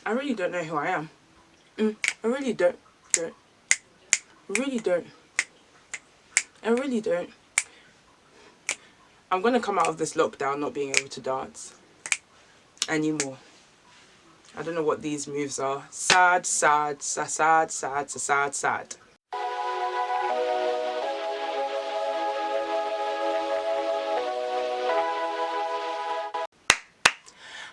I really don't know who I am. I really don't. Really don't. I really don't. I'm gonna come out of this lockdown not being able to dance anymore. I don't know what these moves are. Sad, sad, sad, sad, sad, sad, sad.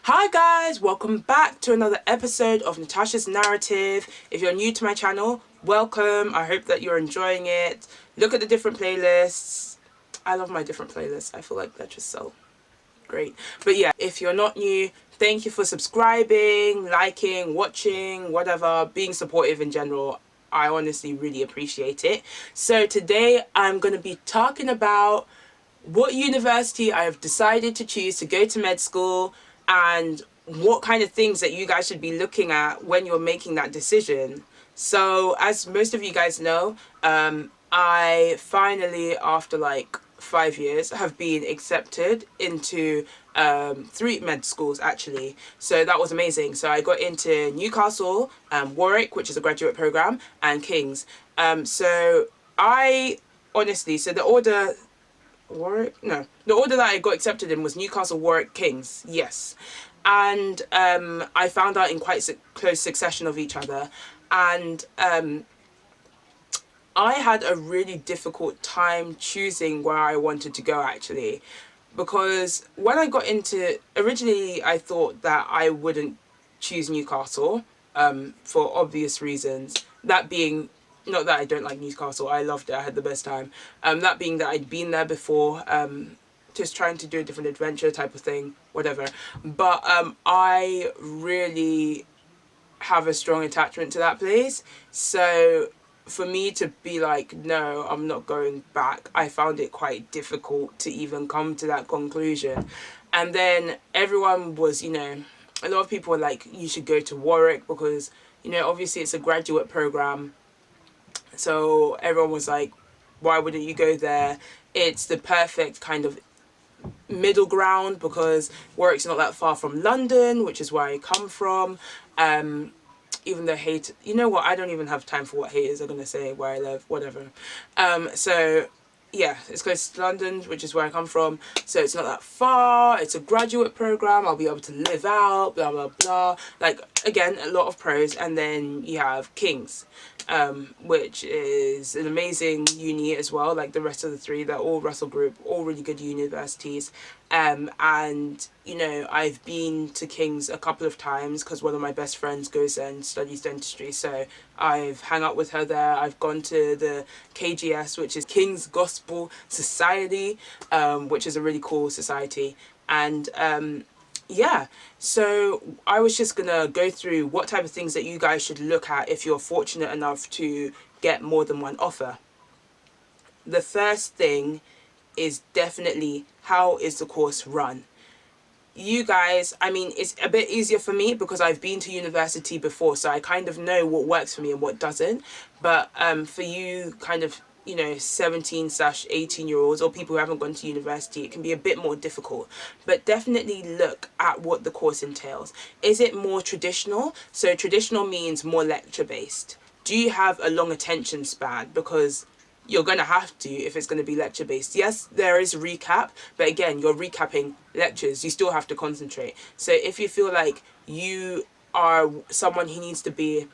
Hi guys, welcome back to another episode of Natasha's Narrative. If you're new to my channel, welcome. I hope that you're enjoying it. Look at the different playlists. I love my different playlists. I feel like they're just so great. But yeah, if you're not new, thank you for subscribing, liking, watching, whatever, being supportive in general. I honestly really appreciate it. So today I'm going to be talking about what university I have decided to choose to go to med school and what kind of things that you guys should be looking at when you're making that decision. So as most of you guys know, I finally, after like 5 years, have been accepted into 3 med schools actually. So that was amazing. So I got into Newcastle, Warwick, which is a graduate program, and King's. So I honestly, so the order Warwick? No. The order that I got accepted in was Newcastle, Warwick, Kings. Yes. And I found out in quite close succession of each other. And I had a really difficult time choosing where I wanted to go actually. Because when I got into, originally I thought that I wouldn't choose Newcastle for obvious reasons. That being, not that I don't like Newcastle, I loved it, I had the best time. That being that I'd been there before, just trying to do a different adventure type of thing, whatever. But I really have a strong attachment to that place. So for me to be like, no, I'm not going back, I found it quite difficult to even come to that conclusion. And then everyone was, a lot of people were like, you should go to Warwick because, obviously it's a graduate program. So everyone was like, why wouldn't you go there? It's the perfect kind of middle ground because Warwick's not that far from London, which is where I come from. Even though you know what, I don't even have time for what haters are going to say where I live, whatever. So yeah, it's close to London, which is where I come from. So it's not that far. It's a graduate program. I'll be able to live out, blah, blah, blah. Like, again, a lot of pros. And then you have King's, which is an amazing uni as well. Like the rest of the 3, they're all Russell Group, all really good universities. And, I've been to King's a couple of times because one of my best friends goes there and studies dentistry. So I've hung out with her there. I've gone to the KGS, which is King's Gospel Society, which is a really cool society. And yeah, so I was just gonna go through what type of things that you guys should look at if you're fortunate enough to get more than one offer. The first thing is definitely, how is the course run? You guys, I mean, it's a bit easier for me because I've been to university before, so I kind of know what works for me and what doesn't. But for you kind of 17/18-year-olds or people who haven't gone to university, it can be a bit more difficult. But definitely look at what the course entails. Is it more traditional? So traditional means more lecture based. Do you have a long attention span? Because you're going to have to if it's going to be lecture based. Yes, there is recap, but again, you're recapping lectures. You still have to concentrate. So if you feel like you are someone who needs to be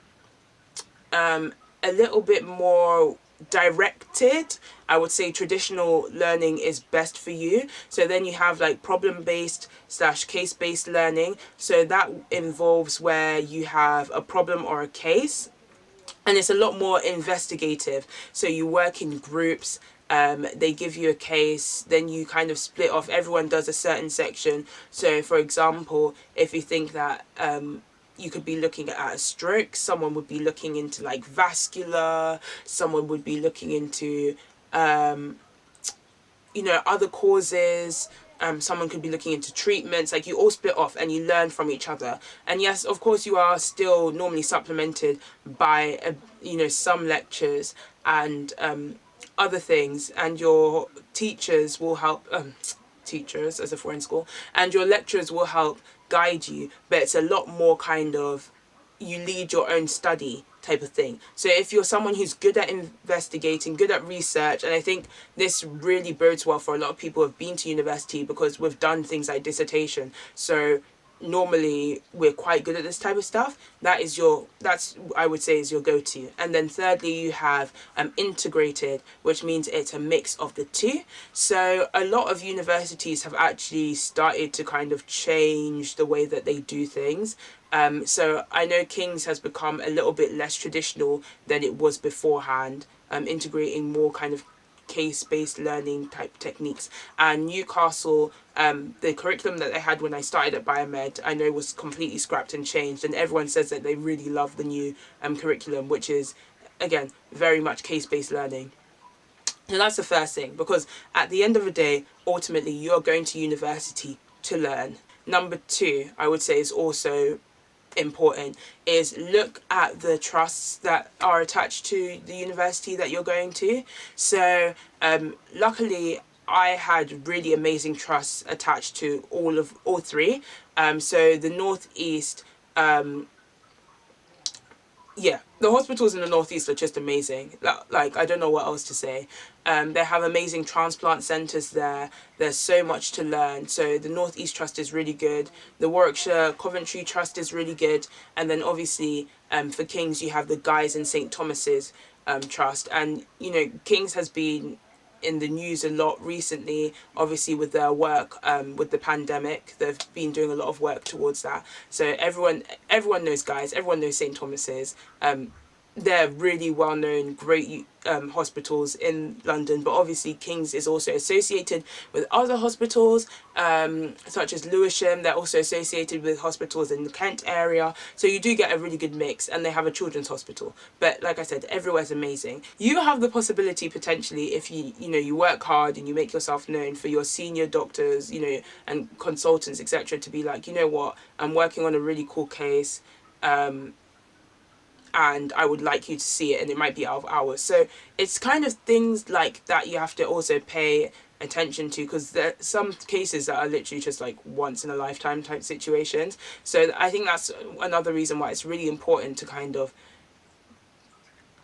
a little bit more directed, I would say traditional learning is best for you. So then you have like problem based / case based learning. So that involves where you have a problem or a case, and it's a lot more investigative. So you work in groups. They give you a case, then you kind of split off. Everyone does a certain section. So for example, if you think that you could be looking at a stroke, someone would be looking into like vascular, someone would be looking into other causes. Someone could be looking into treatments. Like, you all split off and you learn from each other. And yes, of course, you are still normally supplemented by some lectures and other things, and your teachers will help. Teachers, as if we're in school, and your lecturers will help guide you. But it's a lot more kind of you lead your own study type of thing. So if you're someone who's good at investigating, good at research, and I think this really bodes well for a lot of people who have been to university because we've done things like dissertation. So normally we're quite good at this type of stuff. That's I would say is your go-to. And then thirdly, you have integrated, which means it's a mix of the two. So a lot of universities have actually started to kind of change the way that they do things. So I know King's has become a little bit less traditional than it was beforehand, integrating more kind of case-based learning type techniques. And Newcastle, the curriculum that they had when I started at Biomed, I know was completely scrapped and changed, and everyone says that they really love the new curriculum, which is, again, very much case-based learning. So that's the first thing, because at the end of the day, ultimately, you're going to university to learn. Number two, I would say, is also important, is look at the trusts that are attached to the university that you're going to. So luckily I had really amazing trusts attached to all three. So the Northeast, yeah, the hospitals in the Northeast are just amazing. Like, I don't know what else to say. They have amazing transplant centres there. There's so much to learn. So the Northeast Trust is really good. The Warwickshire Coventry Trust is really good. And then obviously for King's, you have the Guy's and St Thomas's Trust. And, you know, King's has been in the news a lot recently, obviously with their work with the pandemic. They've been doing a lot of work towards that. So everyone knows Guy's, everyone knows St Thomas's. They're really well known, great hospitals in London, but obviously King's is also associated with other hospitals, such as Lewisham. They're also associated with hospitals in the Kent area, so you do get a really good mix. And they have a children's hospital, but like I said, everywhere's amazing. You have the possibility potentially, if you work hard and you make yourself known, for your senior doctors, and consultants, etc., to be like, you know what, I'm working on a really cool case, and I would like you to see it, and it might be out of hours. So it's kind of things like that you have to also pay attention to, because there are some cases that are literally just like once in a lifetime type situations. So I think that's another reason why it's really important to kind of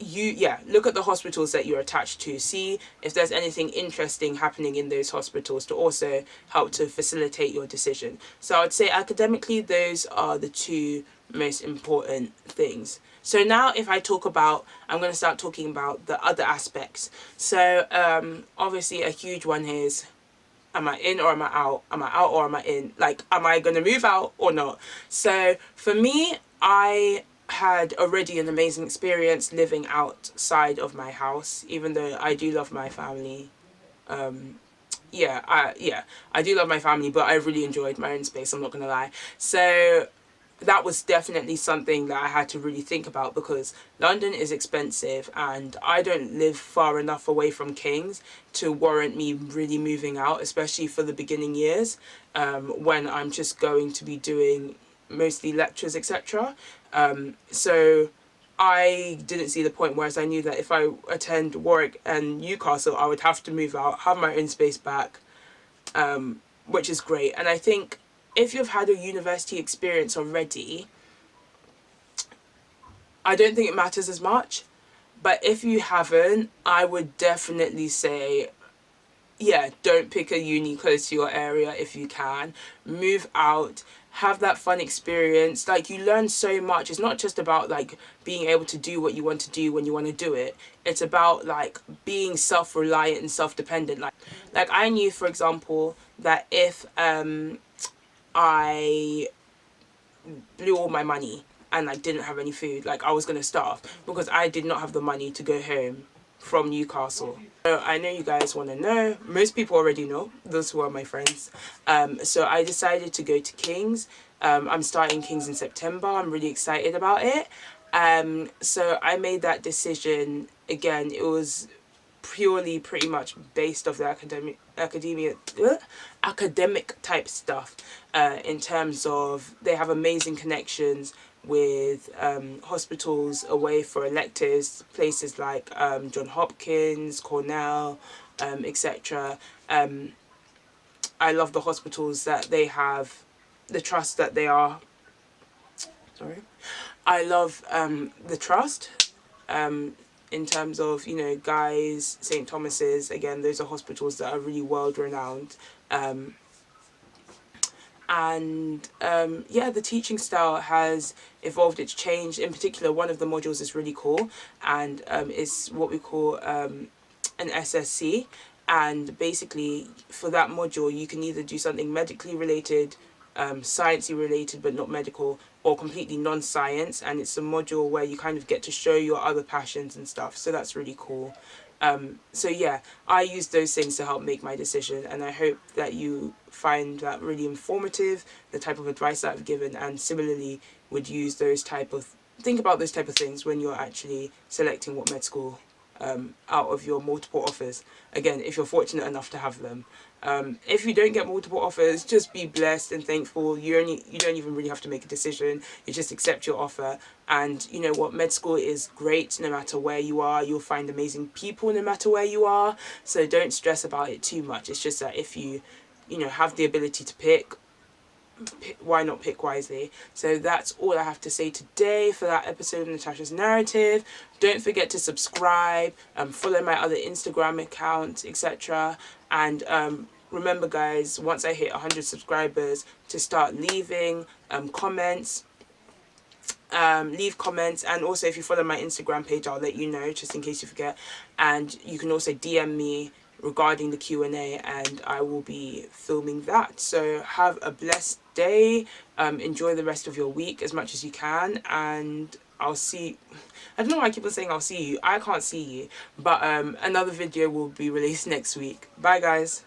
look at the hospitals that you're attached to, see if there's anything interesting happening in those hospitals to also help to facilitate your decision. So I would say academically, those are the two most important things. So now if I'm going to start talking about the other aspects. So obviously a huge one here is, am I in or am I out? Am I out or am I in? Like, am I going to move out or not? So for me, I had already an amazing experience living outside of my house, even though I do love my family. I do love my family, but I really enjoyed my own space, I'm not going to lie. So that was definitely something that I had to really think about, because London is expensive and I don't live far enough away from King's to warrant me really moving out, especially for the beginning years, when I'm just going to be doing mostly lectures, etc. So I didn't see the point, whereas I knew that if I attend Warwick and Newcastle, I would have to move out, have my own space back, which is great. And I think if you've had a university experience already, I don't think it matters as much. But if you haven't, I would definitely say, yeah, don't pick a uni close to your area if you can. Move out, have that fun experience. Like, you learn so much. It's not just about like being able to do what you want to do when you want to do it. It's about like being self-reliant and self-dependent. Like I knew, for example, that if I blew all my money and like didn't have any food, like I was gonna starve, because I did not have the money to go home from Newcastle. So I know you guys want to know. Most people already know, those who are my friends. So I decided to go to King's. I'm starting King's in September. I'm really excited about it. So I made that decision. Again, it was purely pretty much based off the academic type stuff, in terms of they have amazing connections with hospitals away for electives, places like John Hopkins, Cornell, etc. I love the hospitals that they have, the trust that they are Sorry. I love the trust. In terms of, you know, Guy's, St. Thomas's, again, those are hospitals that are really world renowned. Um, and yeah, the teaching style has evolved, it's changed. In particular, one of the modules is really cool, and it's what we call an SSC. And basically, for that module, you can either do something medically related, sciencey related but not medical, or completely non-science. And it's a module where you kind of get to show your other passions and stuff, so that's really cool. So yeah, I use those things to help make my decision, and I hope that you find that really informative, the type of advice that I've given, and similarly would use those type of think about those type of things when you're actually selecting what med school out of your multiple offers. Again, if you're fortunate enough to have them. If you don't get multiple offers, just be blessed and thankful. You don't even really have to make a decision. You just accept your offer, and you know what, med school is great no matter where you are. You'll find amazing people no matter where you are. So don't stress about it too much. It's just that if you know, have the ability to pick, why not pick wisely? So that's all I have to say today for that episode of Natasha's Narrative. Don't forget to subscribe, follow my other Instagram accounts, etc. And remember, guys, once I hit 100 subscribers, to start leaving comments. Leave comments, and also if you follow my Instagram page, I'll let you know just in case you forget. And you can also DM me regarding the Q&A, and I will be filming that. So have a blessed day. Enjoy the rest of your week as much as you can, and I'll see. I don't know why I keep on saying I'll see you. I can't see you, but another video will be released next week. Bye, guys.